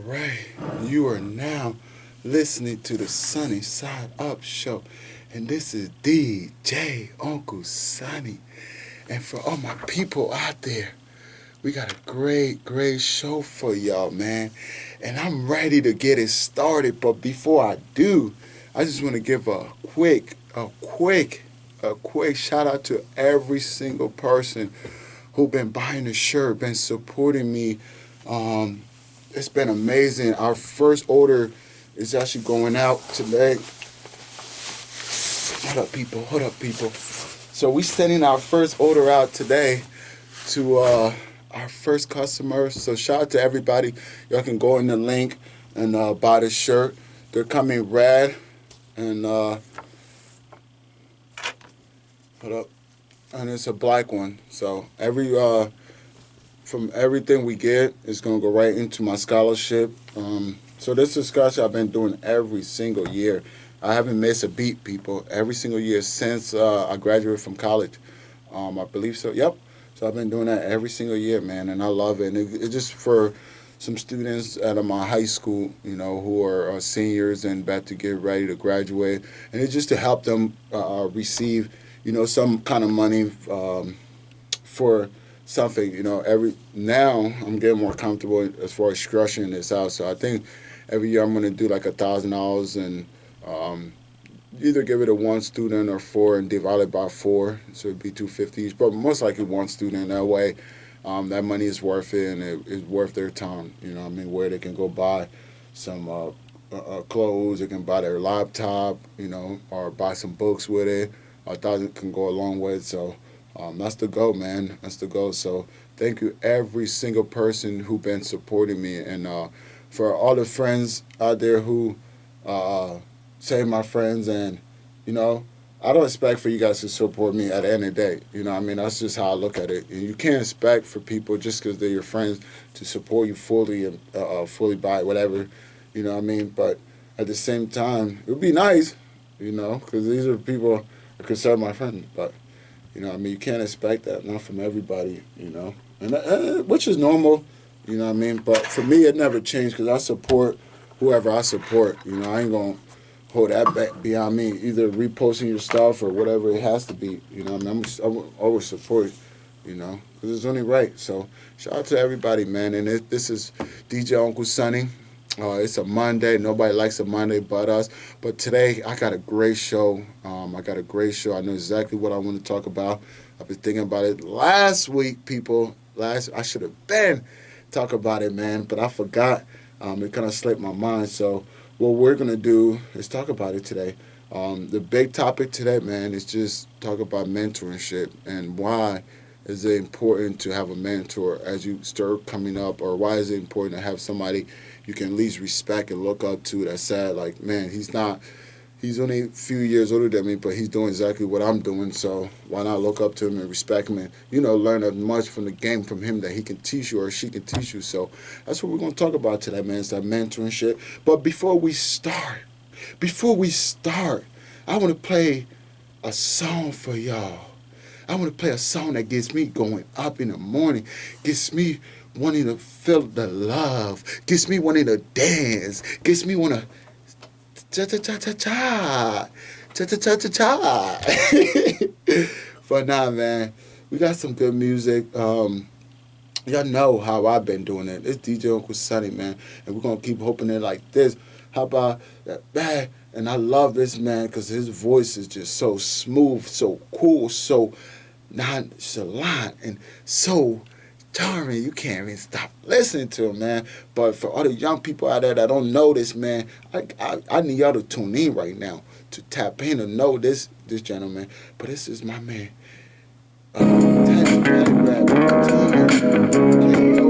right, you are now listening to the Sunny Side Up Show, and this is DJ Uncle Sonny. And for all my people out there, we got a great show for y'all, man. And I'm ready to get it started. But before I do, I just want to give a quick shout out to every single person who been buying the shirt, been supporting me. Um, it's been amazing. Our first order is actually going out today. Hold up, people. Hold up, people. So we sending our first order out today to our first customer. So shout out to everybody. Y'all can go in the link and buy the shirt. They're coming red and hold up, and it's a black one. So from everything we get, it's gonna go right into my scholarship. So this is a scholarship I've been doing every single year. I haven't missed a beat, people. Every single year since I graduated from college. I believe so. Yep. So I've been doing that every single year, man, and I love it. And it's just for some students out of my high school, who are seniors and about to get ready to graduate, and it's just to help them receive, some kind of money for something. Every now I'm getting more comfortable as far as structuring this out. So I think every year I'm going to do like $1,000 and either give it to one student or four and divide it by four, so it'd be 250 each. But most likely one student. That way, that money is worth it and it's worth their time. Where they can go buy some clothes, they can buy their laptop, or buy some books with it. $1,000 can go a long way. So that's the goal, man. That's the goal. So thank you every single person who been supporting me, and for all the friends out there who say my friends, and I don't expect for you guys to support me at the end of the day. That's just how I look at it. And you can't expect for people just because they're your friends to support you fully and fully buy whatever. But at the same time, it would be nice, because these are people that consider my friends. But you can't expect that, not from everybody, and which is normal, But for me, it never changed because I support whoever I support. I ain't gonna hold that back beyond me. Either reposting your stuff or whatever it has to be. I'm always support, because it's only right. So shout out to everybody, man. And this is DJ Uncle Sonny. It's a Monday. Nobody likes a Monday but us. But today I got a great show. I know exactly what I want to talk about. I've been thinking about it last week, people. I should have been talk about it, man, but I forgot. It kind of slipped my mind. So what we're going to do is talk about it today. The big topic today, man, is just talk about mentorship and why is it important to have a mentor as you start coming up, or why is it important to have somebody you can at least respect and look up to that said, like, man, he's only a few years older than me, but he's doing exactly what I'm doing, so why not look up to him and respect him and, learn as much from the game from him that he can teach you or she can teach you. So that's what we're going to talk about today, man. It's that mentoring shit. But before we start, I want to play a song for y'all. I want to play a song that gets me going up in the morning, gets me wanting to feel the love, gets me wanting to dance, gets me want to cha-cha-cha-cha-cha. Cha-cha-cha-cha-cha. But nah, man, we got some good music. Y'all know how I've been doing it. It's DJ Uncle Sonny, man. And we're going to keep hoping it like this. How about that, man? And I love this, man, because his voice is just so smooth, so cool, so nonchalant, and so charming. You can't even stop listening to him, man. But for all the young people out there that don't know this, man, I need y'all to tune in right now to tap in and know this gentleman. But this is my man, Teddy Pettigrew, TKO.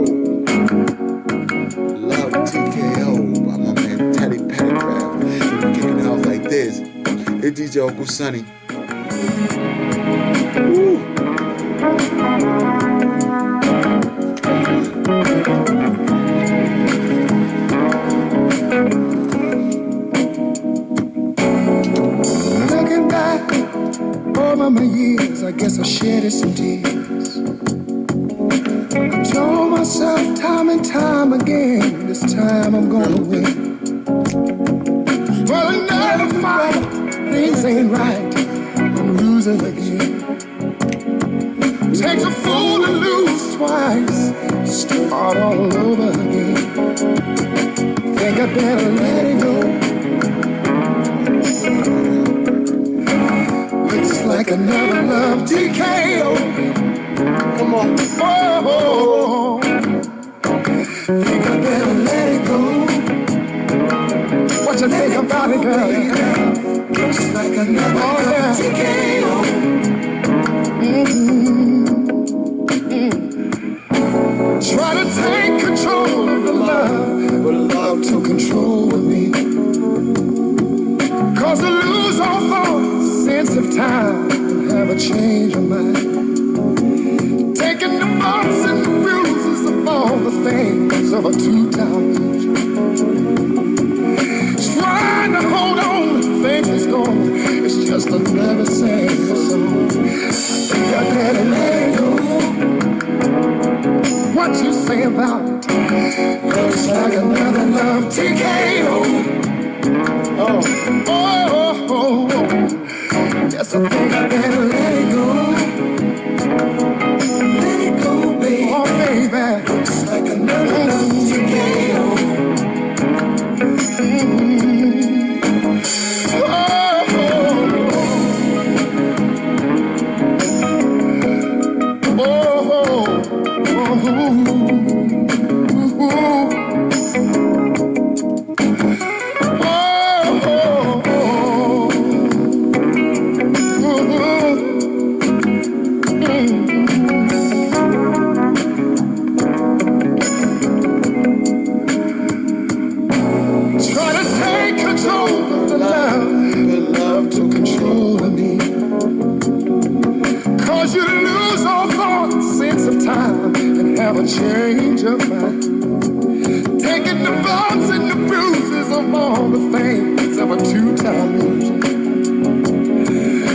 Love TKO by my man Teddy Pettigrew. We're kicking it off like this. It's DJ Uncle Sonny. Woo. Looking back over my years, I guess I shedded some tears. I told myself time and time again, this time I'm gonna win. For another fight, things ain't right. I'm losing again. Takes a fool to lose twice, start all over again. Think I better let it go. Looks like another love TKO. Come on. Oh, think I better let it go. What you think about it, girl? Looks like another TKO. Try to take control of the love, but love took control of me. Cause I lose all thought, sense of time, and have a change of mind. Taking the bumps and the bruises of all the things of a two-time loser. Trying to hold on, think it's gone. It's just another sad song. Think I better let it go. What you say about it? Looks like another love TKO. Oh, oh, oh, oh. Yes, I think I better let it go. Let it go, baby. Oh, baby. Looks like another love TKO. Oh, oh, oh, oh, try to take control of the love took control of me. Cause you lose all thought, sense of time, and have a change of mind. Taking the bumps and the bruises of all the things of a two-time loser.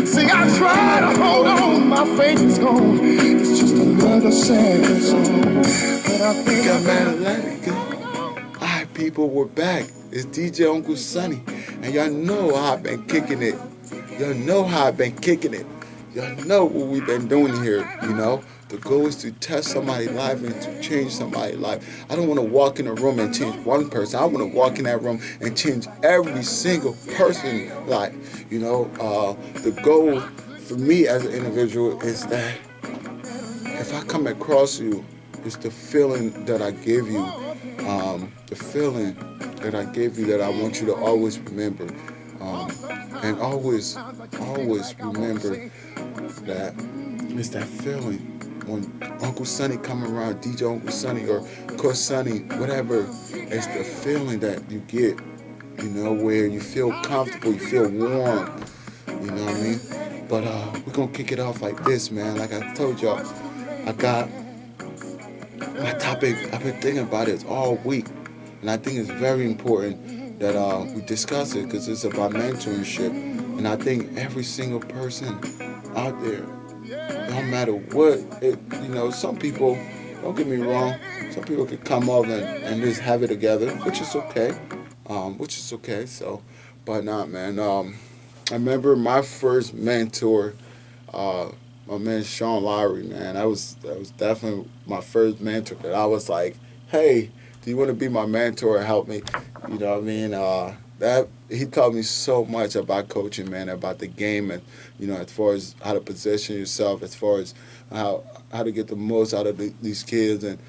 See, I try to hold on, my faith is gone. It's just another sad song. But I think I better let it go. Alright, people, we're back. It's DJ Uncle Sonny, and y'all know how I've been kicking it. Y'all know how I've been kicking it. Y'all know what we've been doing here, you know. The goal is to touch somebody's life and to change somebody's life. I don't want to walk in a room and change one person. I want to walk in that room and change every single person's life. You know, the goal for me as an individual is that if I come across you, it's the feeling that I give you. The feeling that I gave you that I want you to always remember. And always remember that it's that feeling when Uncle Sonny come around, DJ Uncle Sonny or Coach Sonny, whatever. It's the feeling that you get, you know, where you feel comfortable, you feel warm, you know what I mean? But we're gonna kick it off like this, man. Like I told y'all, I got my topic. I've been thinking about it all week, and I think it's very important that we discuss it because it's about mentorship. And I think every single person out there, no matter what, you know, some people, don't get me wrong, some people could come up and just have it together, which is okay, So, but not, man. I remember my first mentor, my man Sean Lowry, man. That was definitely my first mentor. That I was like, hey, do you want to be my mentor and help me? You know what I mean? That he taught me so much about coaching, man, about the game, and you know, as far as how to position yourself, as far as how to get the most out of these kids, and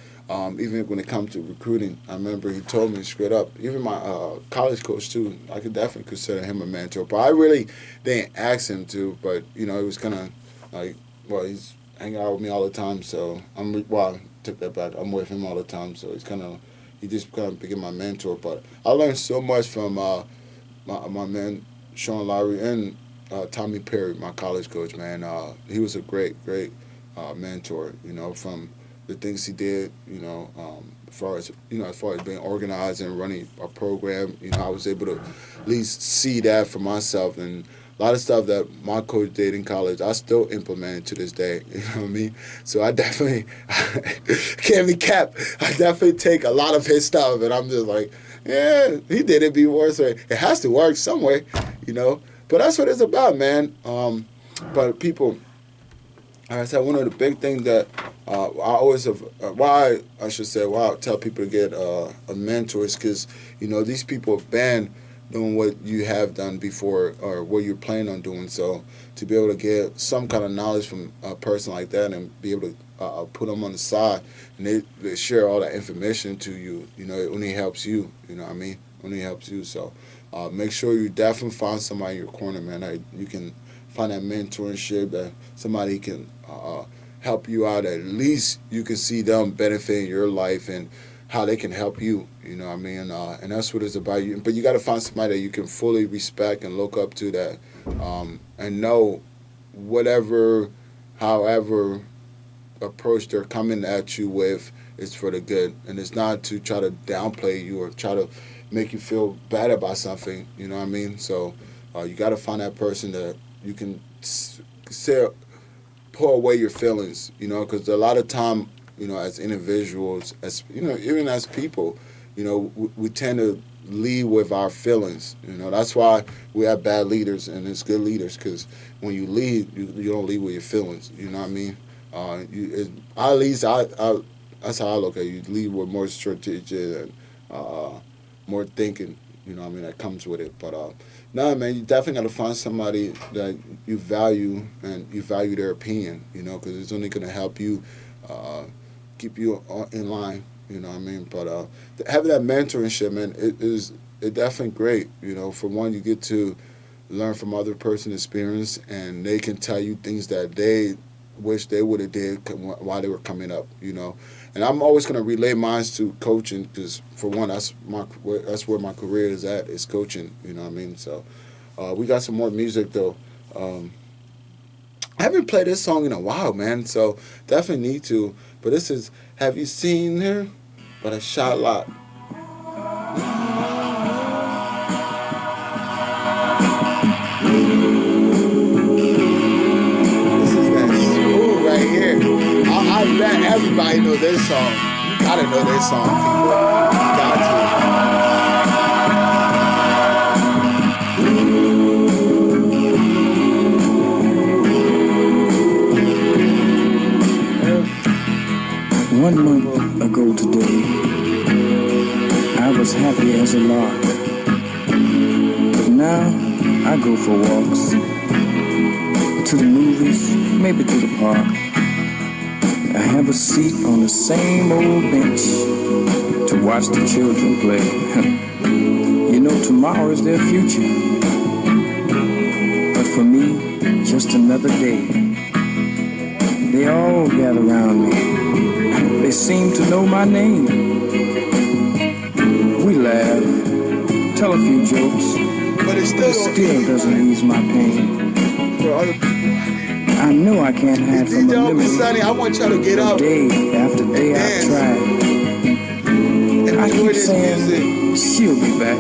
even when it comes to recruiting. I remember he told me straight up. Even my college coach too. I could definitely consider him a mentor, but I really didn't ask him to. But you know, it was kind of like, well, he's hanging out with me all the time, so I took that back. I'm with him all the time, so he just kind of became my mentor. But I learned so much from my man Sean Lowry and Tommy Perry, my college coach, man. He was a great mentor, you know, from the things he did, as far as being organized and running a program, I was able to at least see that for myself. And a lot of stuff that my coach did in college, I still implement it to this day. You know what I mean? So I definitely can't be capped. I definitely take a lot of his stuff, and I'm just like, yeah, he did it before, so it has to work somewhere. But that's what it's about, man. But people, like I said, one of the big things that I always have, why I tell people to get a mentor is because, these people have been doing what you have done before or what you're planning on doing. So to be able to get some kind of knowledge from a person like that and be able to put them on the side and they share all that information to you, it only helps you, you know what I mean? Only helps you. So make sure you definitely find somebody in your corner, man. That you can find that mentorship, that somebody can help you out. At least you can see them benefiting your life and how they can help you. You know what I mean? And that's what it's about. But you got to find somebody that you can fully respect and look up to, that and know however approach they're coming at you with is for the good, and it's not to try to downplay you or try to make you feel bad about something. You know what I mean? So you got to find that person that you can say, pull away your feelings, because a lot of time, as individuals, even as people, we tend to lead with our feelings. That's why we have bad leaders and it's good leaders, because when you lead, you don't lead with your feelings. You know what I mean? At least that's how I look at it. You lead with more strategy and more thinking. You know what I mean? That comes with it. But no, man, you definitely got to find somebody that you value and you value their opinion. Because it's only going to help you keep you in line. You know what I mean? But having that mentorship, man, it's definitely great. For one, you get to learn from other person's experience, and they can tell you things that they wish they would have did while they were coming up. And I'm always going to relay mine to coaching, because for one, that's where my career is at, is coaching. You know what I mean? So we got some more music though. I haven't played this song in a while, man. So definitely need to. But this is "Have You Seen Her" by the Shot Lot. This is that smooth right here. I bet everybody know this song. You gotta know this song, people. You got to. One month ago today, I was happy as a lark. But now I go for walks, to the movies, maybe to the park. I have a seat on the same old bench to watch the children play. Tomorrow is their future. But for me, just another day. They all gather around me. They seem to know my name. We laugh, tell a few jokes, But it still doesn't ease my pain. For other people. I know I can't hide from a memory. Sonny, I want y'all to get up. Day after day I've tried. I keep saying she'll be back,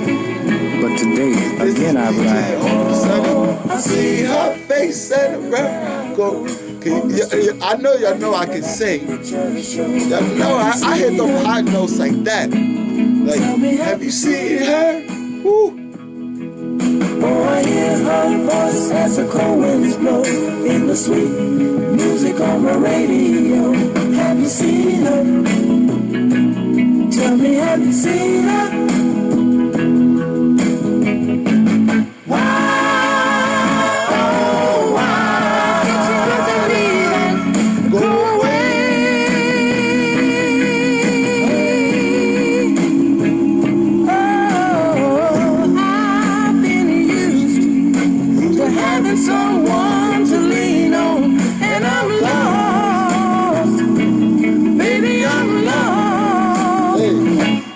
but today again I've lied. Sonny, I see her face and go. I know y'all know I can sing. Y'all know I hit them high notes like that. Like, have you seen her? Woo. Oh, I hear her voice as the cold winds blow in the sweet music on the radio. Have you seen her? Tell me, have you seen her? Someone to lean on, and I'm lost. Baby, I'm lost.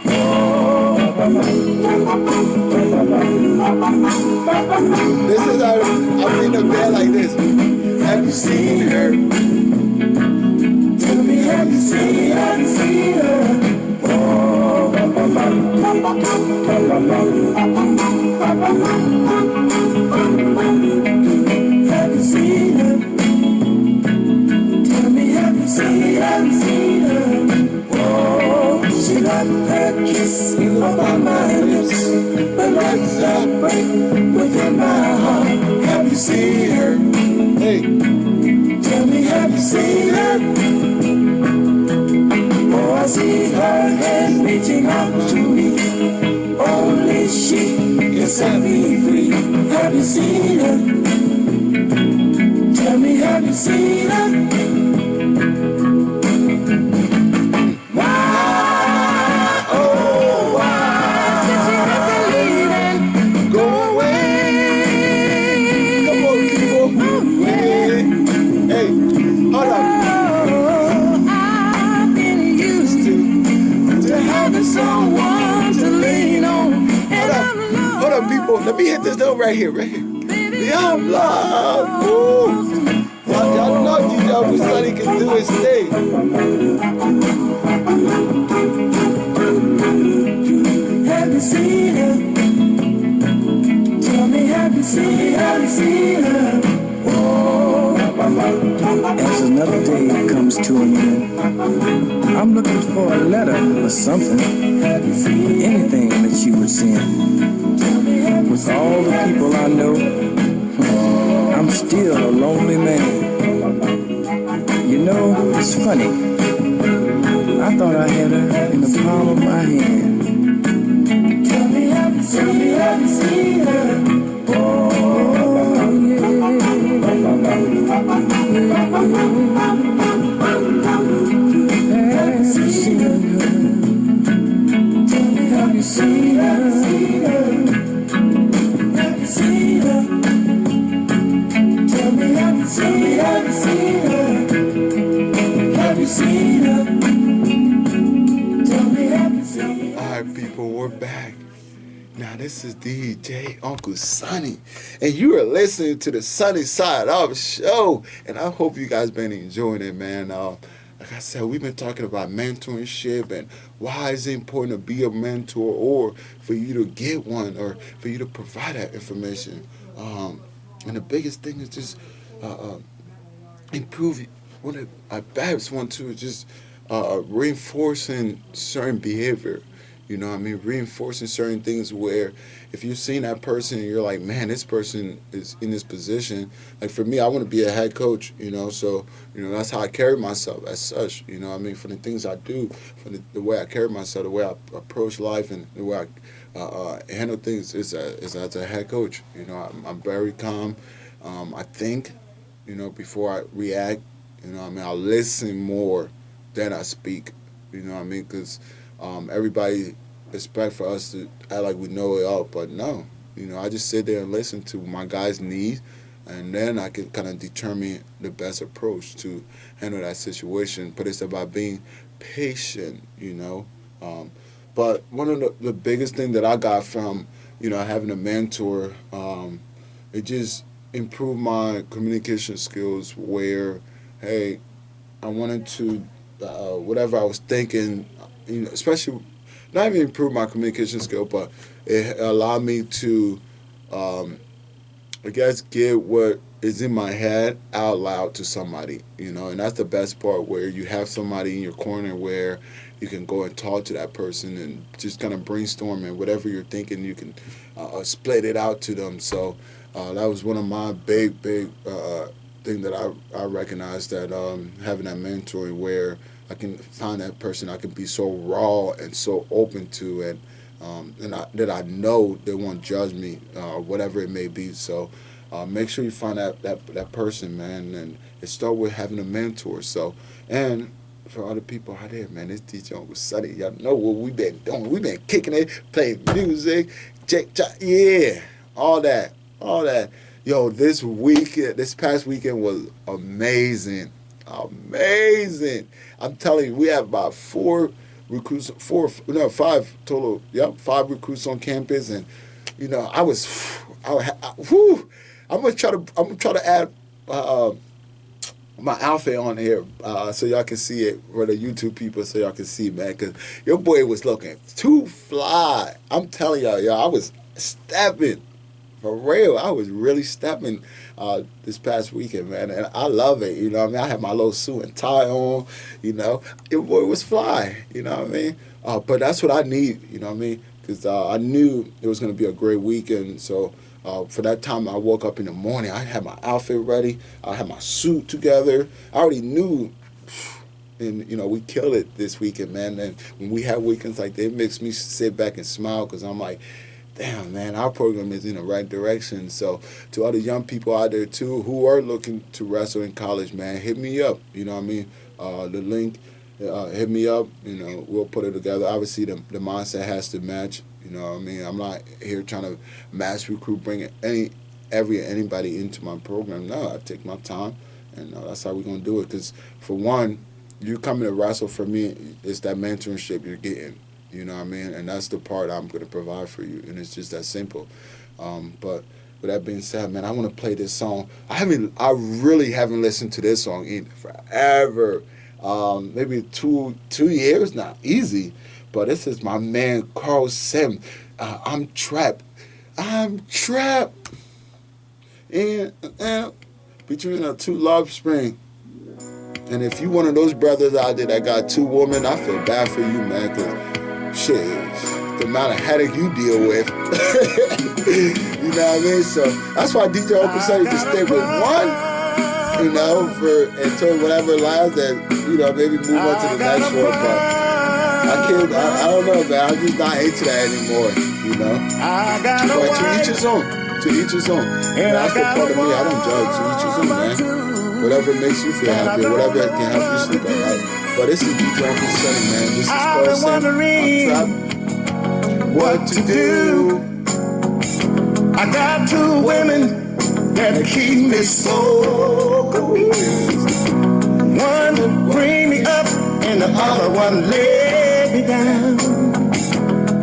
Oh, love her kiss upon my lips, but let's break within my heart. Have you seen her? Hey, Tell me, have you seen her? Oh, I see her hand reaching out to me. Only she can set me free. Have you seen her? Tell me, have you seen her? Why, oh, why did you have to leave and go away? come on, people. Yeah. Hey, hold up. Oh, I've been used to having someone to lean on. And Hold up, people. Let me hit this note right here, right here. Beyond love. Woo. Y'all know DJ Uncle Sonny can do his thing. Have you seen her? Tell me, have you seen her? Oh, As another day comes to an end, I'm looking for a letter or something, anything that you would send. With all the people I know, I'm still a lonely man. You know, it's funny. I thought I had her in the palm of my hand. tell me, have you seen her? Oh, Have you seen her? Tell me, have you seen her? Have you seen her? Tell me, have you seen her? Have you seen her? Tell me, have you seen her? All right, people, we're back. Now, this is DJ Uncle Sonny, and you are listening to the Sunny Side Up Show, and I hope you guys been enjoying it, man. Like I said, we've been talking about mentorship and why it's important to be a mentor or for you to get one or for you to provide that information. And the biggest thing is just improve. One of I perhaps want to is just reinforcing certain behavior. You know what I mean? Reinforcing certain things where if you've seen that person and you're like, man, this person is in this position. Like for me, I want to be a head coach, so, that's how I carry myself as such, I mean, for the things I do, for the way I carry myself, the way I approach life and the way I handle things is as a head coach. I'm very calm. I think, before I react, I'll listen more than I speak, because everybody expect for us to act like we know it all, but no. I just sit there and listen to my guy's needs, and then I can kind of determine the best approach to handle that situation. But it's about being patient. But one of the biggest thing that I got from, having a mentor, it just improved my communication skills where, hey, I wanted to, whatever I was thinking, especially not even improve my communication skill, but it allowed me to, I guess, get what is in my head out loud to somebody, and that's the best part where you have somebody in your corner where you can go and talk to that person and just kind of brainstorm and whatever you're thinking, you can split it out to them. So that was one of my big thing that I recognized that having that mentoring where I can find that person I can be so raw and so open to, and that I know they won't judge me, whatever it may be. So make sure you find that person, man, and it start with having a mentor. So, and for other people out there, man, this DJ Uncle Sonny, y'all know what we've been doing. We've been kicking it, playing music, yeah, all that. Yo, this past weekend was amazing. I'm telling you, we have about 5 total. Yep, 5 recruits on campus, and I'm gonna try to add my outfit on here so y'all can see it for the YouTube people, so y'all can see, man, because your boy was looking too fly. I'm telling y'all, I was stepping. For real, I was really stepping this past weekend, man, and I love it. You know what I mean? I had my little suit and tie on. You know, it was fly. You know what I mean? But that's what I need. You know what I mean? Because I knew it was going to be a great weekend. So for that time, I woke up in the morning. I had my outfit ready. I had my suit together. I already knew. And, you know, we killed it this weekend, man. And when we have weekends like that, it makes me sit back and smile because I'm like, damn, man, our program is in the right direction. So to other young people out there, too, who are looking to wrestle in college, man, hit me up. You know what I mean? The link, hit me up. You know, we'll put it together. Obviously, the mindset has to match. You know what I mean? I'm not here trying to mass recruit, bring anybody into my program. No, I take my time, and that's how we're going to do it. Because, for one, you coming to wrestle for me, it's that mentorship you're getting. You know what I mean? And that's the part I'm going to provide for you. And it's just that simple. But with that being said, man, I want to play this song. I really haven't listened to this song in forever. Maybe two years now. Easy. But this is my man, Carl Sim. I'm trapped. I'm trapped. And between a two love spring. And if you one of those brothers out there that got two women, I feel bad for you, man, because shit, the amount of headache you deal with. You know what I mean? So that's why DJ Open said to stay with one, you know, until whatever lies that, you know, maybe move on to the next one. But I don't know, man. I'm just not into that anymore, you know? But to each his own. To each his own. And that's the part of me. I don't judge. To each his own, man. Whatever makes you feel happy, whatever can help you sleep at night. But this is DJ Uncle Sonny, man. This is Carl Sim. I'm trapped. What to do? I got two women that keep me so confused. One bring me up and the other one lay me down.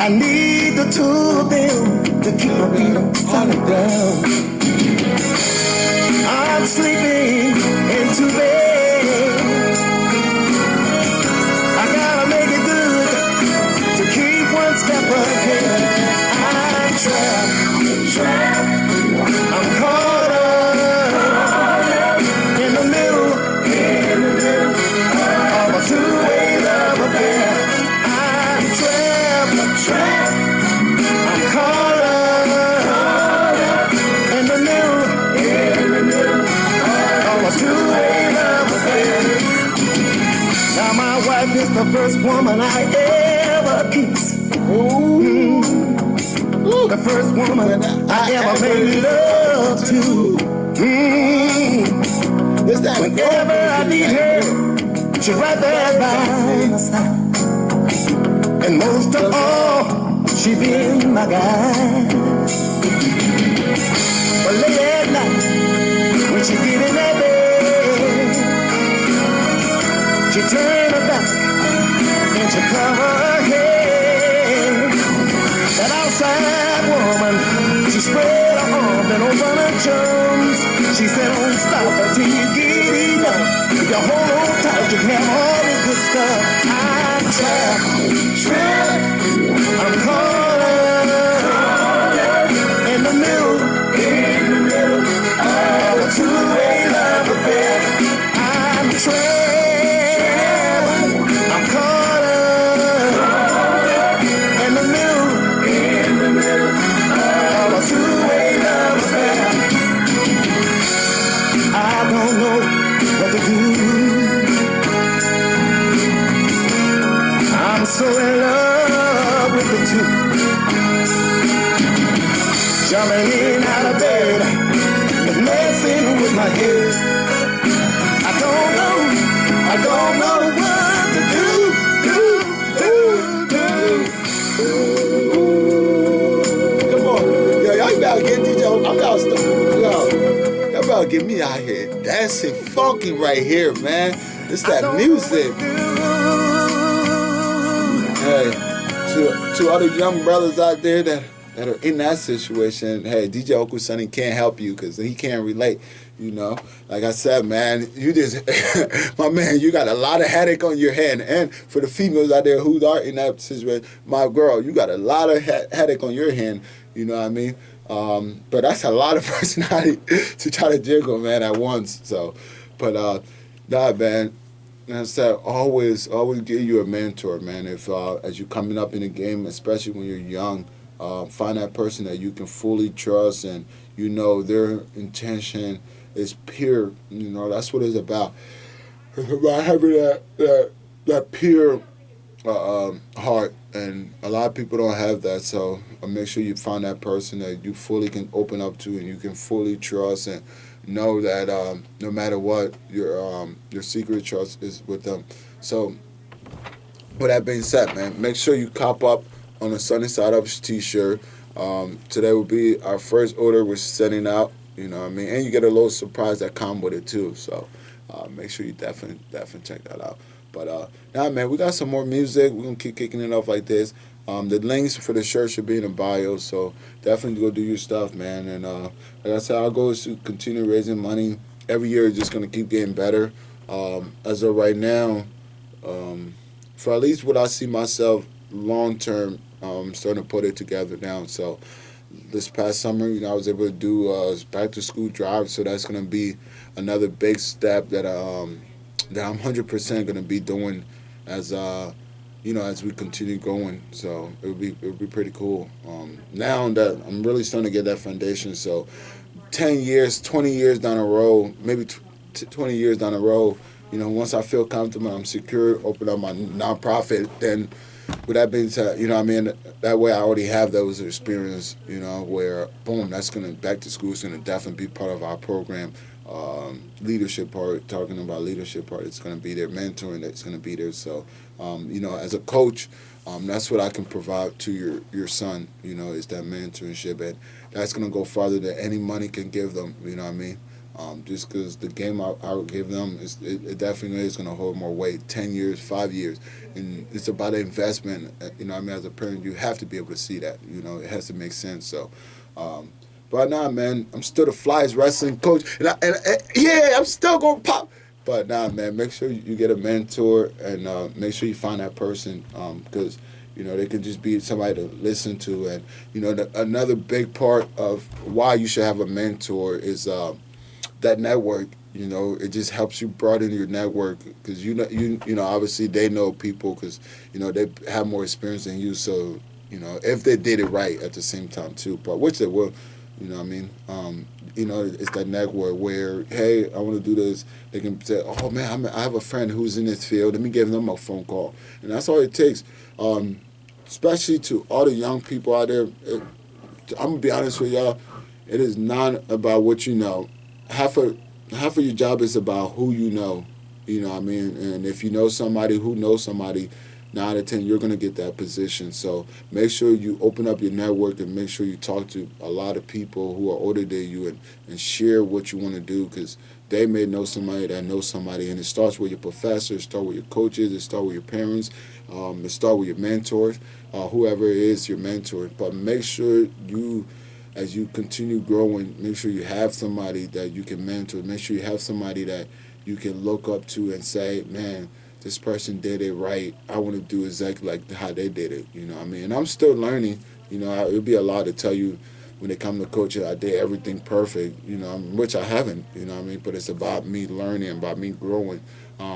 I need the two of them to keep my feet on solid ground. I'm sleeping into bed. I gotta make it good to keep one step ahead. I'm trapped. I'm caught up in the middle of a two-way love affair. I'm trapped. I'm caught up in the middle. Now my wife is the first woman I ever kissed. Ooh. The first woman I ever made love to. Whenever I need her, she's right there by my side. And most of all, she been my guide. But late at night, when she get in that bed, she turn her back and she cover her head. That outside woman, she spread her arms and open her chums. She said, don't stop until you get enough. If you hold on tight, you can have all this good stuff. I'm trapped. I'm caught up in the middle of a two-way love affair. I'm trapped. I'm caught up in the middle of a two-way love affair. I don't know what to do. I'm so in love with the two. Jumping in out of bed, but messing with my head. I don't know what to do. Come on, yo, y'all better get DJ. I'm about to y'all better get me out here dancing funky right here, man. It's that music. Hey, to other young brothers out there that are in that situation, hey, DJ Uncle Sonny can't help you because he can't relate, you know. Like I said, man, you just, my man, you got a lot of headache on your head. And for the females out there who are in that situation, my girl, you got a lot of headache on your hand, you know what I mean? But that's a lot of personality to try to jiggle, man, at once. So, but nah, man. And I said, always give you a mentor, man. If as you coming up in the game, especially when you're young, find that person that you can fully trust, and you know their intention is pure. You know that's what it's about. It's about having that pure heart, and a lot of people don't have that. So make sure you find that person that you fully can open up to, and you can fully trust, and know that no matter what, your secret trust is with them. So with that being said, man, make sure you cop up on a Sunny Side Up t-shirt. Today will be our first order we're sending out. You know what I mean? And you get a little surprise that come with it too. So make sure you definitely check that out. But now, man, we got some more music. We're gonna keep kicking it off like this. The links for the shirt should be in the bio, so definitely go do your stuff, man. And like I said, our goal is to continue raising money. Every year, it's just gonna keep getting better. As of right now, for at least what I see myself long term, starting to put it together now. So this past summer, you know, I was able to do back to school drive, so that's gonna be another big step that I'm 100% gonna be doing as as we continue going. So it'll be pretty cool. Now that I'm really starting to get that foundation, so 10 years, 20 years down the road, maybe 20 years down the road, you know, once I feel comfortable, I'm secure, open up my nonprofit, then with that being said, you know what I mean? That way I already have those experience, you know, where, boom, that's going to, back to school is going to definitely be part of our program. Leadership part, talking about leadership part, it's going to be there. Mentoring, that's going to be there. So, as a coach, that's what I can provide to your son, you know, is that mentorship. And that's going to go farther than any money can give them, you know what I mean? Just because the game I would give them, it definitely is going to hold more weight, 10 years, 5 years. And it's about an investment. You know what I mean? As a parent, you have to be able to see that. You know, it has to make sense. So, but nah, man, I'm still the flyest wrestling coach. Yeah, I'm still going to pop. But nah, man, make sure you get a mentor, and make sure you find that person, because you know they can just be somebody to listen to. And you know, another big part of why you should have a mentor is that network. You know, it just helps you broaden your network, because you know obviously they know people, because you know they have more experience than you. So you know if they did it right at the same time too, but which they will. You know what I mean? You know, it's that network where, hey, I want to do this. They can say, oh, man, I have a friend who's in this field. Let me give them a phone call. And that's all it takes. Especially to all the young people out there. I'm going to be honest with y'all. It is not about what you know. Half of your job is about who you know. You know what I mean? And if you know somebody who knows somebody, 9 out of 10, you're going to get that position. So make sure you open up your network, and make sure you talk to a lot of people who are older than you, and share what you want to do, because they may know somebody that knows somebody. And it starts with your professors, it starts with your coaches, it starts with your parents, it starts with your mentors, whoever it is, your mentor. But make sure you, as you continue growing, make sure you have somebody that you can mentor. Make sure you have somebody that you can look up to and say, man, this person did it right. I want to do exactly like how they did it. You know what I mean? And I'm still learning. You know, it'll be a lot to tell you when it comes to coaching. I did everything perfect, you know, which I haven't, you know what I mean? But it's about me learning, about me growing,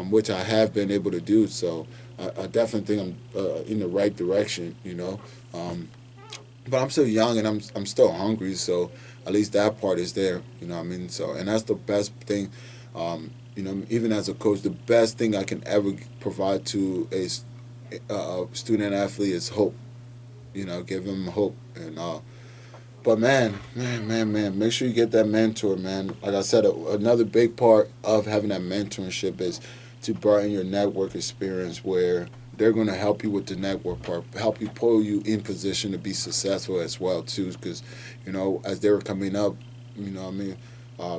which I have been able to do. So I definitely think I'm in the right direction, you know. But I'm still young, and I'm still hungry. So at least that part is there, you know what I mean? So, and that's the best thing. You know, even as a coach, the best thing I can ever provide to a student athlete is hope. You know, give them hope. And but man, make sure you get that mentor, man. Like I said, another big part of having that mentorship is to broaden your network experience, where they're going to help you with the network part, help you pull you in position to be successful as well too. Because you know, as they were coming up, you know what I mean.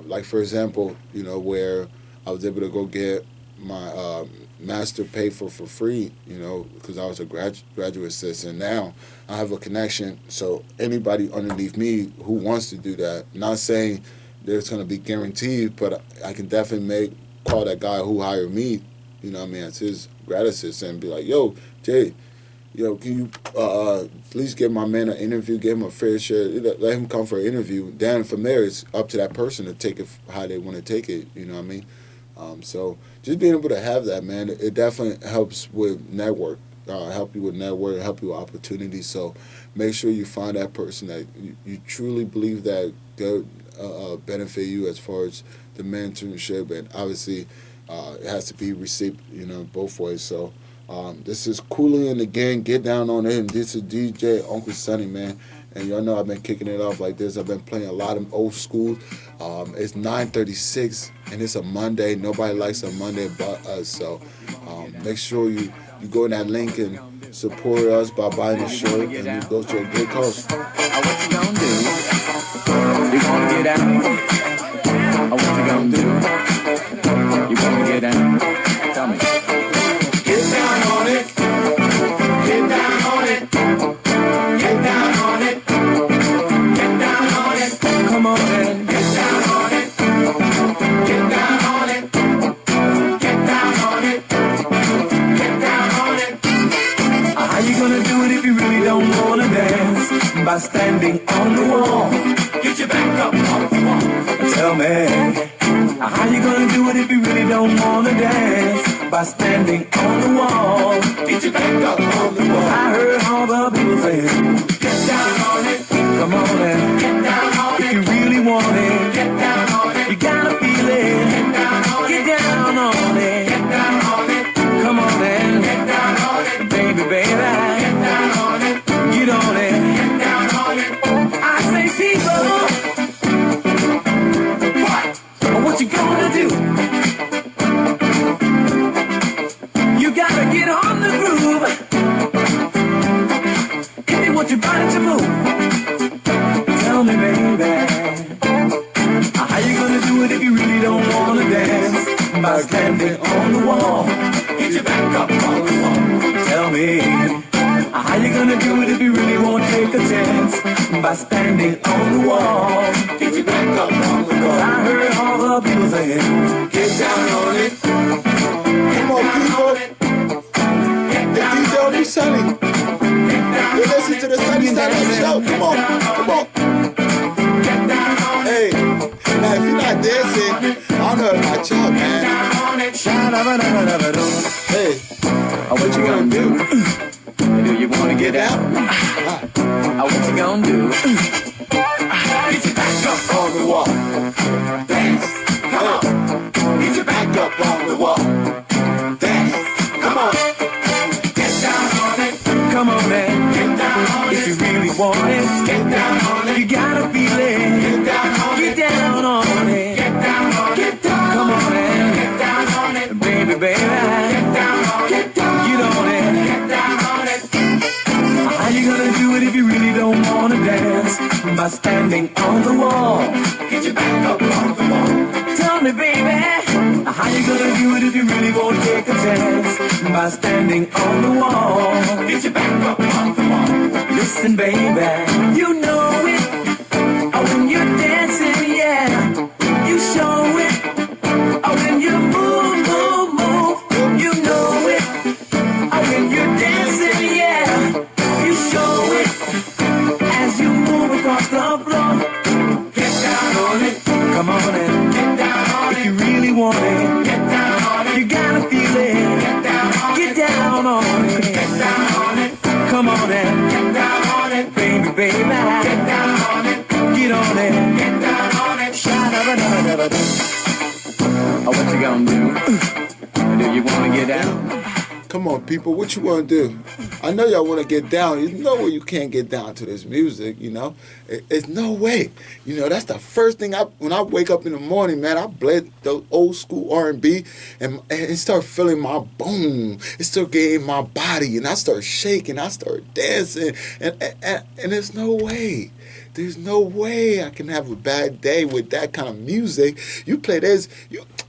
Like for example, you know, where I was able to go get my master paid for free, you know, because I was a graduate assistant. Now I have a connection, so anybody underneath me who wants to do that, not saying there's going to be guaranteed, but I can definitely call that guy who hired me, you know what I mean, as his grad assistant, and be like, yo, Jay, yo, can you please give my man an interview, give him a fair share, let him come for an interview. Then from there, it's up to that person to take it how they want to take it. You know what I mean? So just being able to have that, man, it definitely helps with network. Help you with network, help you with opportunities. So make sure you find that person that you truly believe that they'll benefit you as far as the mentorship, and obviously it has to be received, both ways. So this is Cooley and the Gang. Get down on it. And this is DJ Uncle Sonny, man. And y'all know I've been kicking it off like this. I've been playing a lot of old school. It's 9:36 and it's a Monday. Nobody likes a Monday but us. So make sure you go in that link and support us by buying a shirt, and you go to a good cause. What you gonna do? You gonna get out? What you gonna do? You gonna get out? Tell me. Get down on it. Get down on it. Get down on it. Get down on it. Come on then. Get down on it. Get down on it. Get down on it. Get down on it. How you gonna do it if you really don't wanna dance? By standing on the wall. Get your back up off the wall. Tell me, how you gonna do it if you really don't wanna dance? By standing on the wall. Get your back up on the wall. I heard all the people saying, Get down on it. come on and Get down on if it. you really want it, Get down on it. you gotta feel it. Get down on it. Get down on it. Get down on it. Come on and Get down on it. baby, baby, Get down on it. get on it. Get down on it. I say, people, what you gonna do? You gotta get on the groove if you want your body to move. Tell me, baby, how you gonna do it if you really don't wanna dance? By standing on the wall. Get your back up on the wall. Tell me, how you gonna do it if you really won't take a chance? By standing on the wall. Get your back up on the wall. I heard all the people saying, Get down on it. Come on, people. The DJ Uncle Sonny. You listen to the SonnieSideUpShow. Come on, come on. Get down on it. Hey, now if you're not dancing, I don't know about y'all, man. Down on it. sha-da-ba-da-ba-da-ba-do. Hey, What you gonna do? Do you wanna get out? What you gonna do? Get your back up on the wall. Dance. Come on. Get your back up on the wall. Dance. Come on. Get down on it. Come on, man. Get down on If you it. really want it, Get down on it. you gotta feel it. Get down on Get it. down on it. Get down on it. Get down Come on, man. Get down on it. Baby, baby, Get down on it. get on it. Get down on it. How you gonna do it if you really don't wanna dance? By standing on the wall. Get your back up on the wall. Tell me, baby, how you gonna do it if you really won't take a chance? By standing on the wall. Get your back up on the wall. Listen, baby, you know it. When you're dancing, yeah, you show it. When you move, move, move, you know it. When you're dancing, yeah, you show it. As you move across the floor, Get down on it. come on and Get down on if it. you really want it, Get down on it. you gotta feel it. Get down on Get it. down on it. Get down on it. Come on and Get down on it. baby, baby, Get down on it. get on it. Get down on it. Sha-da-ba-da-ba-da-ba. What you gonna do? Do you wanna get down? come on, people. What you want to do? I know y'all want to get down. There's no way you can't get down to this music, It's no way. That's the first thing when I wake up in the morning, man, I blend the old school R&B and start feeling my boom. It start getting my body, and I start shaking. I start dancing, and there's no way. There's no way I can have a bad day with that kind of music. You play this,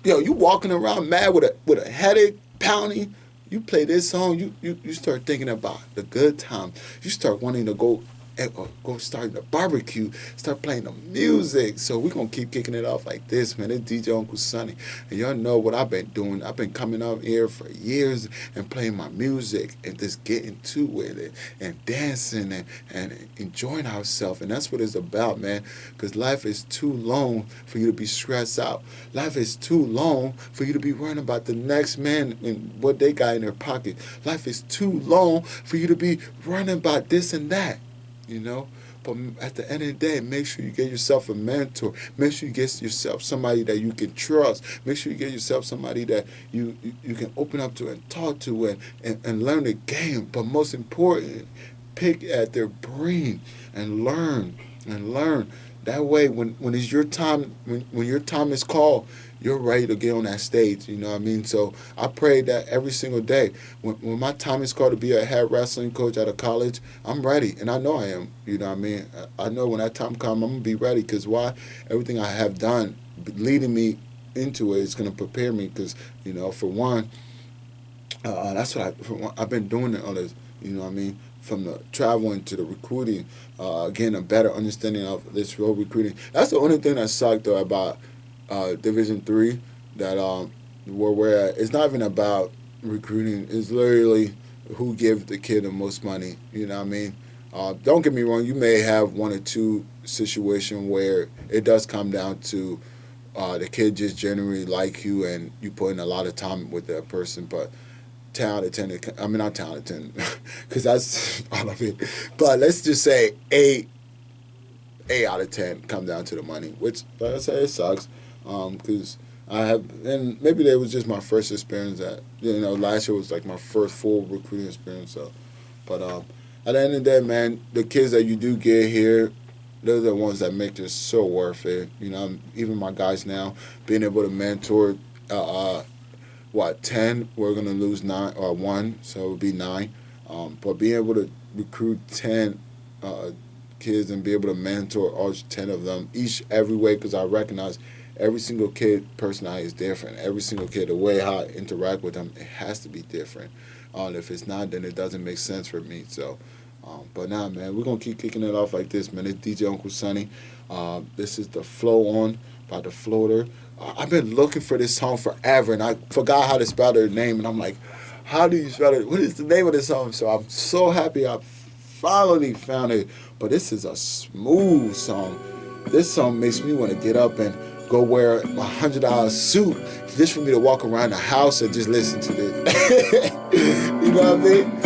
you walking around mad with a headache, pounding. You play this song, you start thinking about the good time. You start wanting to go go start the barbecue, start playing the music. So we're going to keep kicking it off like this, man. It's DJ Uncle Sonny. And y'all know what I've been doing. I've been coming up here for years and playing my music and just getting to it and dancing and enjoying ourselves. And that's what it's about, man. Because life is too long for you to be stressed out. Life is too long for you to be worrying about the next man and what they got in their pocket. Life is too long for you to be worrying about this and that, you know. But at the end of the day, make sure you get yourself a mentor. Make sure you get yourself somebody that you can trust. Make sure you get yourself somebody that you can open up to and talk to and learn the game. But most important, pick at their brain and learn and learn. That way, when it's your time, when your time is called, you're ready to get on that stage. You know what I mean? So I pray that every single day, when my time is called to be a head wrestling coach at a college, I'm ready, and I know I am. You know what I mean? I know when that time comes, I'm gonna be ready. Cause why? Everything I have done, leading me into it, is gonna prepare me. Cause you know, for one, that's what I've been doing all this. You know what I mean? From the traveling to the recruiting, getting a better understanding of this road recruiting. That's the only thing that sucked though about Division III, that where we're at. It's not even about recruiting. It's literally who gives the kid the most money. You know what I mean? Don't get me wrong. You may have one or two situation where it does come down to the kid just generally like you and you put in a lot of time with that person, but 10 out of 10, I mean not 10 out of 10, because that's all of it. But let's just say 8 out of 10 come down to the money, which, like I said, it sucks. Because I have, and maybe that was just my first experience. That, you know, last year was like my first full recruiting experience. So, but at the end of the day, man, the kids that you do get here, they're the ones that make this so worth it. You know, even my guys now, being able to mentor, 10, we're gonna lose 9 or 1, so it would be 9. But being able to recruit 10 kids and be able to mentor all 10 of them every way, because I recognize every single kid personality is different. Every single kid, the way how I interact with them, it has to be different. If it's not, then it doesn't make sense for me. So, but nah, man, we're gonna keep kicking it off like this, man. It's DJ Uncle Sonny. This is the Flow On by the Floater. I've been looking for this song forever, and I forgot how to spell their name, and I'm like, how do you spell it? What is the name of this song? So I'm so happy I finally found it. But this is a smooth song. This song makes me want to get up and go wear a $100 suit just for me to walk around the house and just listen to this. You know what I mean?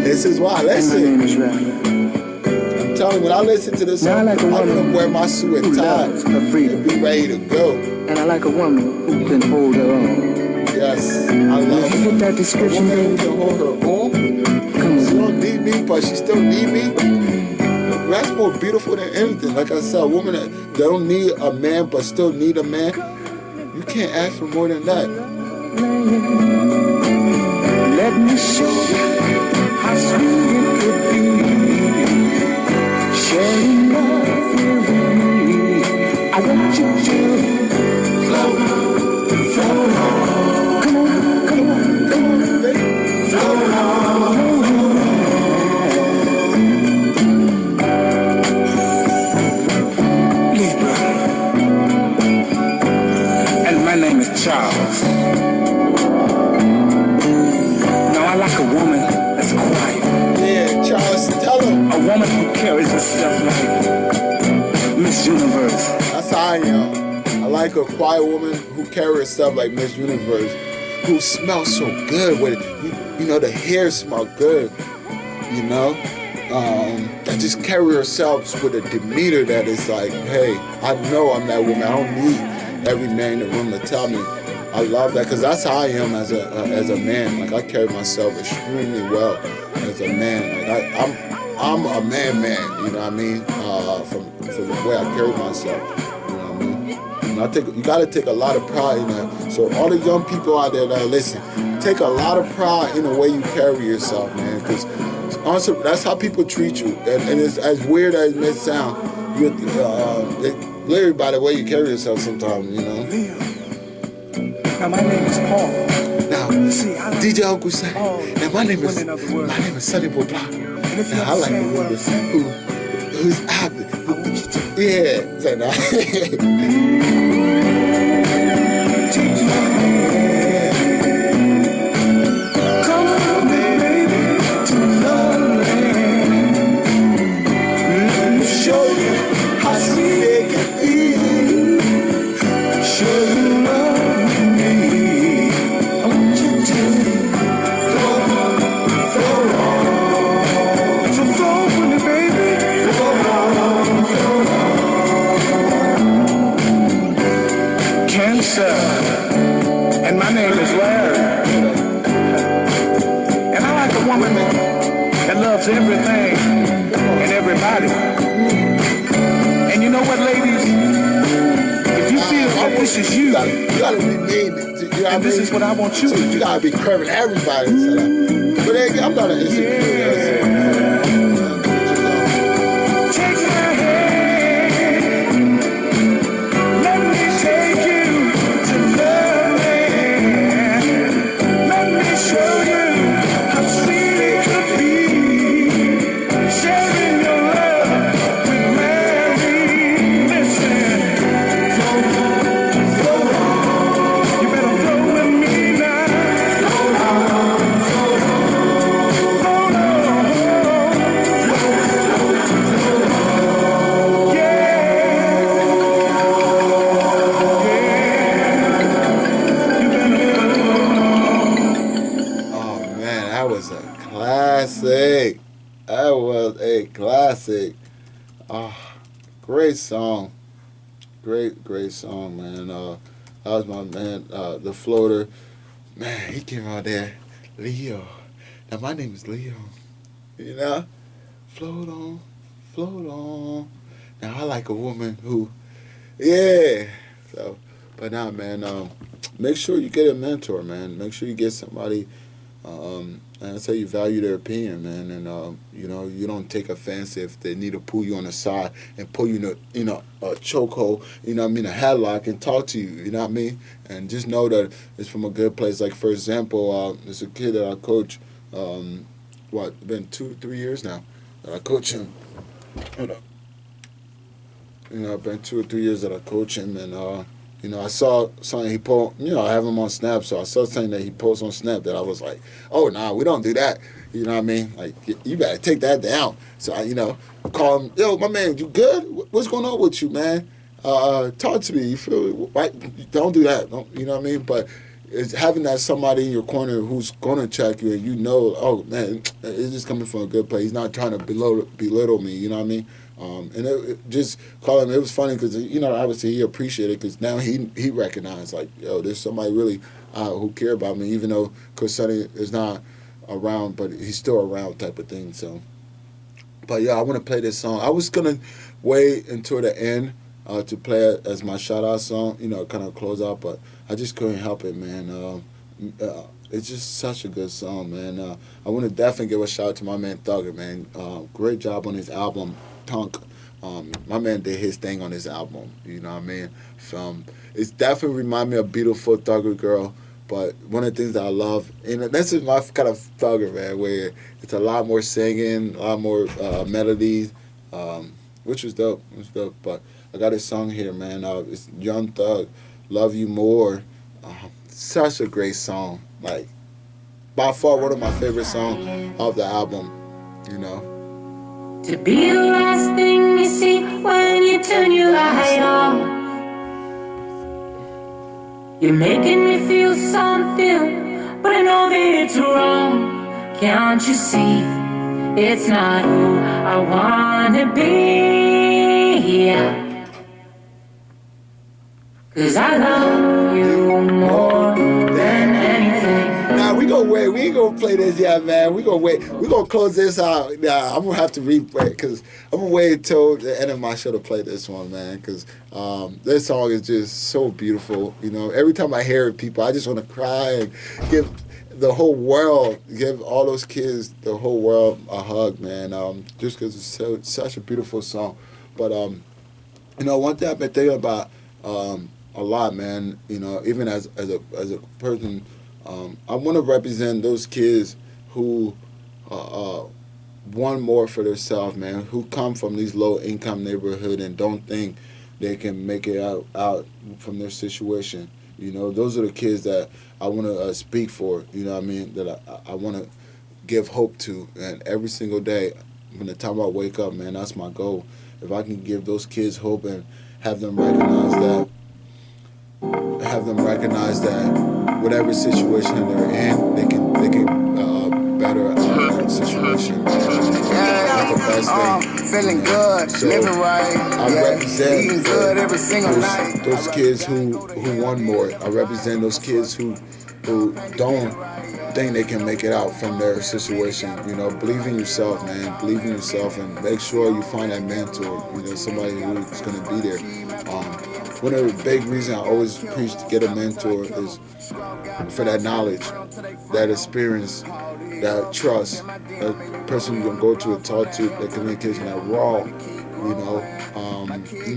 This is why I listen. I'm telling you, when I listen to this song, I want to wear my suit and tie and be ready to go. And I like a woman who can hold her own. Yes, I love You fit that description, a woman who baby? can hold her own. She don't need me, but she still need me. That's more beautiful than anything. Like I said, a woman that don't need a man but still need a man, you can't ask for more than that. Let me show you how sweet it could be. Sharing love with me. I want you to float on, float on. Come on, come on, come on, baby. Float on, float on. Libra. And my name is Charles. Now I like a woman that's quiet. Yeah, Charles, tell him. A woman who carries herself like Miss Universe. That's how I am. I like a quiet woman who carries herself like Miss Universe, who smells so good with it. You know, the hair smell good, you know? That just carry herself with a demeanor that is like, hey, I know I'm that woman. I don't need every man in the room to tell me. I love that, because that's how I am as a man. Like, I carry myself extremely well as a man. Like, I'm a man, you know what I mean? From the way I carry myself, you know what I mean? And you gotta take a lot of pride in that. So all the young people out there that listen, take a lot of pride in the way you carry yourself, man. Because honestly, that's how people treat you. And it's as weird as it may sound, literally by the way you carry yourself sometimes, you know? Now my name is Paul. Now, See, DJ Uncle Sonny, all and my name is women of the world. Sonny Boy Block. if you I like a understand what I'm woman saying, who's active. I want you to Yeah. So now, take my hand. Come on, baby, to Loveland. Let me show you how sweet it can be. Show you love me. I want you to flow on. So flow with me, baby. Flow on. Cancer. And my name is Larry. And I like a woman that loves everything and everybody. And you know what, ladies? If you feel that this is you, you gotta be mean. You know and this is what I want you to You do. gotta be curving everybody. So but then, I'm not an insecure. Take my hand. Let me take you to Loveland. Let me show you how sweet it could be. Sharing your love with Mary. Listen, flow on. You better flow with me now. Flow on. Oh man, that was a classic. That was a classic. Oh, great song. Great song, man. That was my man, the floater. Man, he came out there. Leo. Now my name is Leo. You know? Float on, float on. Now I like a woman who, yeah. So, but now, man, make sure you get a mentor, man. Make sure you get somebody, and I say you value their opinion, man, and you know you don't take offense if they need to pull you on the side and pull you in a chokehold, you know what I mean, a headlock, and talk to you, you know what I mean, and just know that it's from a good place. Like for example, there's a kid that I coach, been 2-3 years now that I coach him. Hold up. You know, been 2 or 3 years that I coach him, and you know, I saw something he post. You know, I have him on Snap, so I saw something that he posts on Snap that I was like, "Oh, nah, we don't do that." You know what I mean? Like, you better take that down. So I, call him, "Yo, my man, you good? What's going on with you, man? Talk to me. You feel right? Don't do that. Don't, you know what I mean?" But it's having that somebody in your corner who's gonna check you, and you know, oh man, it's just coming from a good place. He's not trying to belittle me. You know what I mean? And it just call him. It was funny because obviously he appreciated because now he recognized like, yo, there's somebody really who care about me, even though Coach Sonny is not around, but he's still around type of thing. So, but yeah, I want to play this song. I was gonna wait until the end to play it as my shout out song, kind of close out, but I just couldn't help it, man. It's just such a good song, man. I want to definitely give a shout out to my man Thugger, man. Great job on his album, Tunk. My man did his thing on his album. You know what I mean? It's definitely remind me of Beautiful Thugger Girl. But one of the things that I love, and this is my kind of Thugger, man, where it's a lot more singing, a lot more melodies, which was dope. It was dope. But I got this song here, man. It's Young Thug, Love You More. Such a great song. Like, by far one of my favorite songs of the album, To be the last thing you see when you turn your light on. You're making me feel something, but I know that it's wrong. Can't you see? It's not who I wanna be. Yeah. 'Cause I love you more than anything. Nah, we gonna wait. We ain't gonna play this yet, man. We gonna wait. We gonna close this out. Nah, I'm gonna have to replay it because I'm gonna wait until the end of my show to play this one, man. Because this song is just so beautiful. Every time I hear it, people, I just want to cry and give the whole world, give all those kids, the whole world a hug, man. Just because it's such a beautiful song. But one thing I've been thinking about a lot, man. Even as a person. I want to represent those kids who want more for themselves, man, who come from these low income neighborhood and don't think they can make it out from their situation. You know, those are the kids that I want to speak for. You know what I mean? That I want to give hope to, and every single day, from the time I wake up, man, that's my goal. If I can give those kids hope and have them recognize that, whatever situation they're in, they can better out that situation. That's the best thing. Feeling good, So living right. I represent Eating good every single night. those kids who want more. I represent those kids who don't think they can make it out from their situation. You know, believe in yourself, man. Believe in yourself, and make sure you find that mentor. You know, somebody who's going to be there. One of the big reasons I always preach to get a mentor is for that knowledge, that experience, that trust, that person you can go to and talk to, that communication, that raw, you know,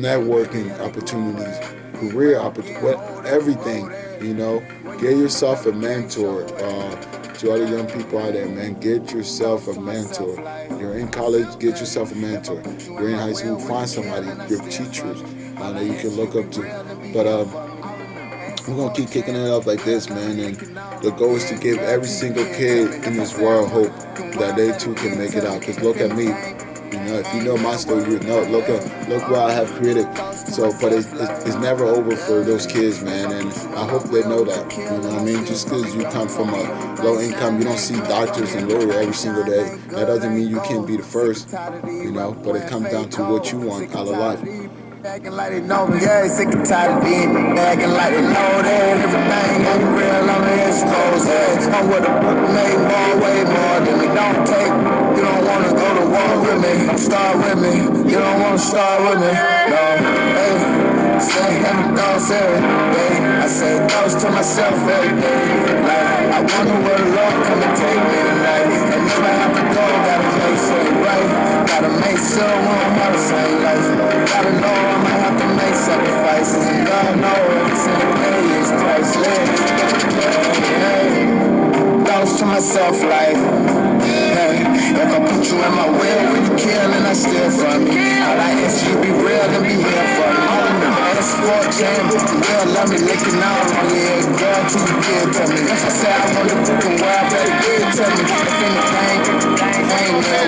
networking opportunities, career opportunities, everything, you know. Get yourself a mentor. To all the young people out there, man, get yourself a mentor. You're in college, get yourself a mentor. You're in high school, find somebody, your teachers that you can look up to. But we're gonna keep kicking it up like this, man. And the goal is to give every single kid in this world hope that they too can make it out. Cause look at me, you know, if you know my story, you know, look what I have created. So, but it's never over for those kids, man. And I hope they know that. You know what I mean? Just because you come from a low income, you don't see doctors and lawyers every single day. That doesn't mean you can't be the first, you know. But it comes down to what you want out of life. Acting like they know me, yeah, sick and tired of being acting like they know that everything ain't real, I'm exposed, yeah. I'm with a book made more, way more than we don't take. You don't wanna go to war with me, don't start with me. You don't wanna start with me, no, hey. Say every thoughts every day. I say thoughts to myself every day. Like, I wonder where the Lord come and take me tonight. And if I have to go, gotta make sure it's right. Gotta make sure we don't have the same life. Gotta know I might have to make sacrifices. And God knows every single day is priceless. Thoughts to myself like, hey, if I put you in my will, will you kill and I steal from me? All I ask you be real and be here for me. Ask for a change, real love me, licking out on your head, girl, till you give to me. If I say I want to book and well, better give it to me. If anything, ain't there,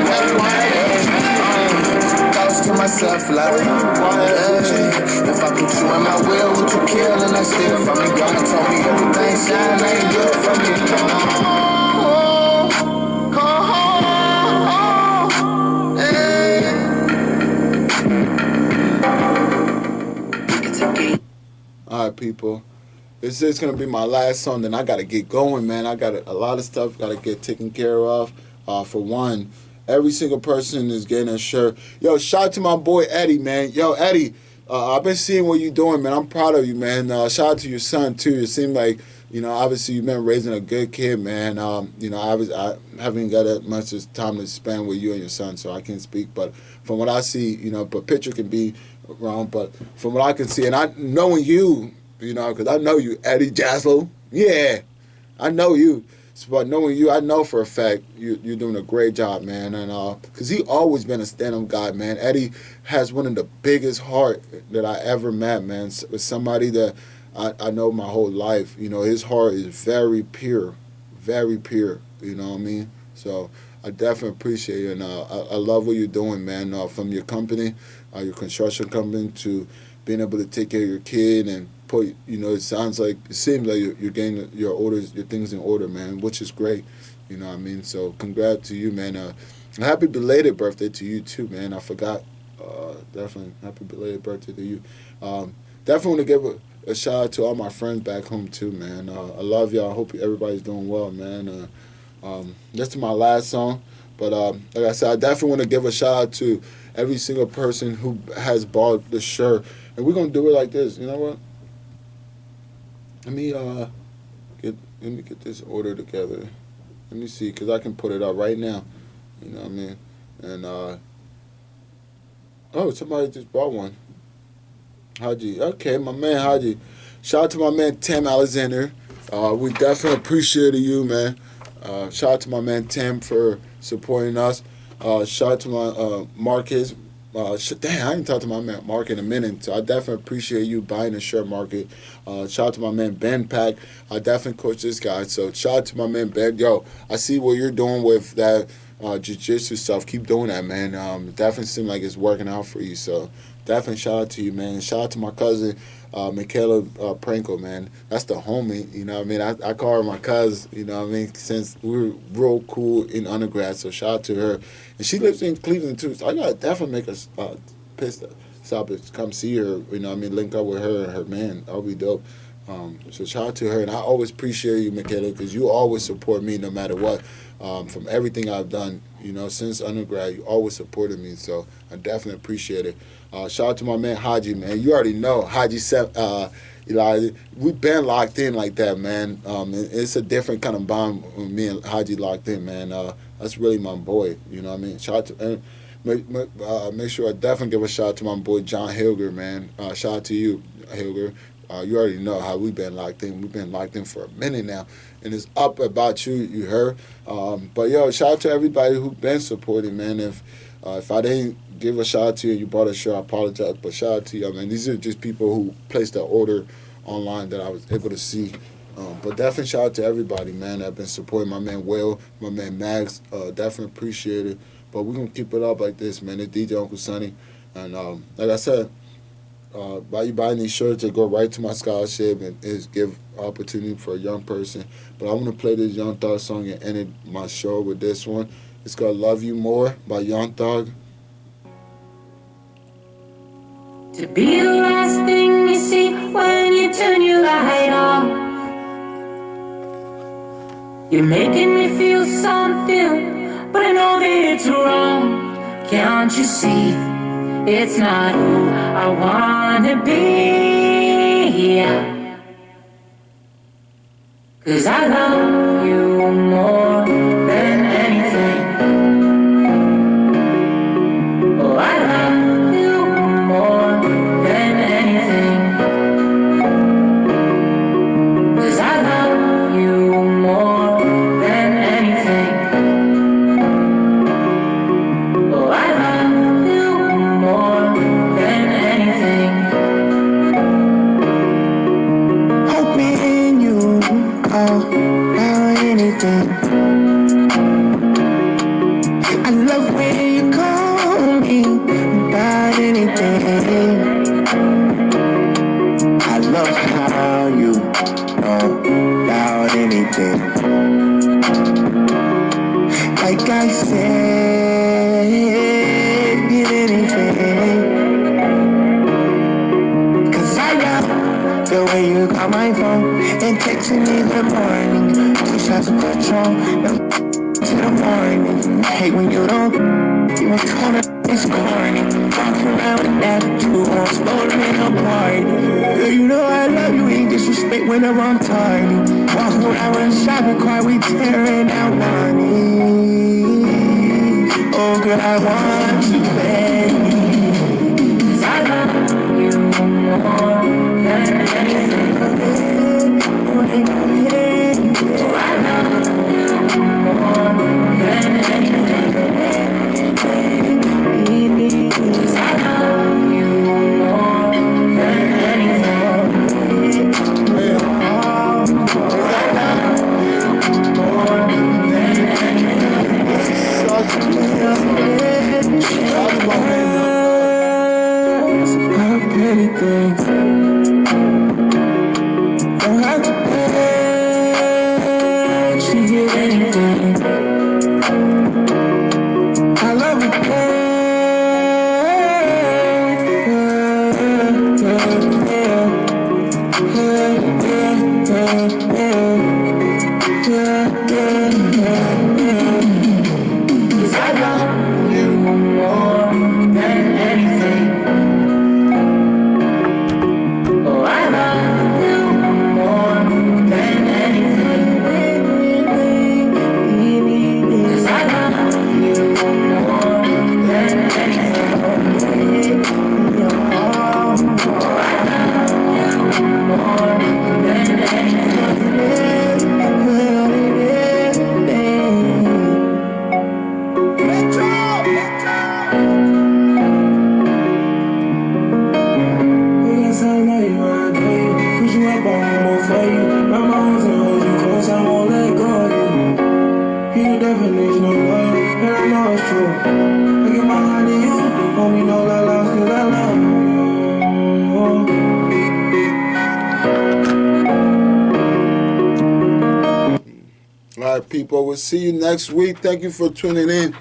thoughts to myself like, hey, if I put you in my will, would you kill and I steal from me? God told me everything shine ain't good for me. All right, people. This is gonna be my last song. Then I gotta get going, man. I got a lot of stuff gotta get taken care of. For one, every single person is getting a shirt. Yo, shout out to my boy Eddie, man. Yo, Eddie, I've been seeing what you're doing, man. I'm proud of you, man. Shout out to your son too. It seemed like, you know, obviously you've been raising a good kid, man. You know, I haven't got that much time to spend with you and your son, so I can't speak. But from what I see, you know, but picture can be wrong. But from what I can see, and I knowing you, you know, because I know you, Eddie Jaslow. Yeah, I know you. But knowing you, I know for a fact you're doing a great job, man. And because he always been a stand-up guy, man. Eddie has one of the biggest heart that I ever met, man. With somebody that I know my whole life. You know, his heart is very pure, very pure. You know what I mean? So I definitely appreciate it, and I love what you're doing, man. From your company, your construction company, to being able to take care of your kid and put, you know, it seems like you're getting your orders, your things in order, man, which is great. You know what I mean? So congrats to you, man. Happy belated birthday to you too, man. I forgot. Definitely happy belated birthday to you. Definitely want to give a shout out to all my friends back home too, man. I love y'all. I hope everybody's doing well, man. This is my last song, but like I said, I definitely want to give a shout out to every single person who has bought the shirt, and we're gonna do it like this. You know what? Let me get this order together. Let me see, cause I can put it up right now. You know what I mean? And oh, somebody just bought one. Haji, okay, my man Haji. Shout out to my man Tim Alexander. We definitely appreciate you, man. Shout out to my man Tim for supporting us. Shout out to my Marcus. Damn, I ain't talked to my man Mark in a minute, so I definitely appreciate you buying the shirt, Market. Shout out to my man Ben Pack. I definitely coach this guy, so shout out to my man Ben. Yo, I see what you're doing with that jiu-jitsu stuff. Keep doing that, man. It definitely seems like it's working out for you, so definitely shout out to you, man. And shout out to my cousin, Michaela Pranko, man. That's the homie, you know what I mean? I call her my cousin, you know what I mean, since we were real cool in undergrad, so shout out to her. And she lives in Cleveland, too, so I got to definitely make a pissed stop to come see her, you know what I mean, link up with her and her man. That'll be dope. So shout out to her, and I always appreciate you, Michaela, because you always support me no matter what. From everything I've done, you know, since undergrad, you always supported me, so I definitely appreciate it. Shout out to my man Haji, man. You already know Haji. Eli, we've been locked in like that, man. It's a different kind of bond when me and Haji locked in, man. That's really my boy. You know what I mean? Shout out to and make sure I definitely give a shout out to my boy John Hilger, man. Shout out to you, Hilger. You already know how we've been locked in. We've been locked in for a minute now, and it's up about you. You heard. But yo, shout out to everybody who's been supporting, man. If I didn't give a shout out to you and you bought a shirt, I apologize. But shout out to you, man. These are just people who placed the order online that I was able to see. But definitely shout out to everybody, man, that have been supporting my man Will, my man Max. Definitely appreciate it. But we're going to keep it up like this, man. It's DJ Uncle Sonny. And like I said, by you buying these shirts, they go right to my scholarship and is give opportunity for a young person. But I want to play this Young Thug song and end my show with this one. It's called Love You More by Young Thug. To be the last thing you see when you turn your light off. You're making me feel something, but I know that it's wrong. Can't you see? It's not who I wanna be. 'Cause I love you more than anything. Oh, I love you more than anything. 'Cause I love you more than anything. Oh, I love you more than anything. Hope me and you call about anything. I love when you call me about anything. I love how you know about anything. Like I said, anything. 'Cause I love the way you call my phone and texting me in the morning. 2 shots of Patron, now to the morning. Hate when you don't even call it, it's corny. Walk around with that attitude on, exploding in a party. Girl, you know I love you, ain't disrespect whenever I'm tardy. Walking around with a shopping cart, we tearing out money. Oh girl, I want you, baby. 'Cause I love you more than anything. Oh, I love you more than anything. 'Cause I love you more than anything. 'Cause I love you more than anything. Petty things. Don't have to pay. She get anything. I love it. Cause I love you more than anything. Oh, I love you more than anything. Cause I love you more I give my heart to you. Won't be no love lost 'cause I love you. All right, people. We'll see you next week. Thank you for tuning in.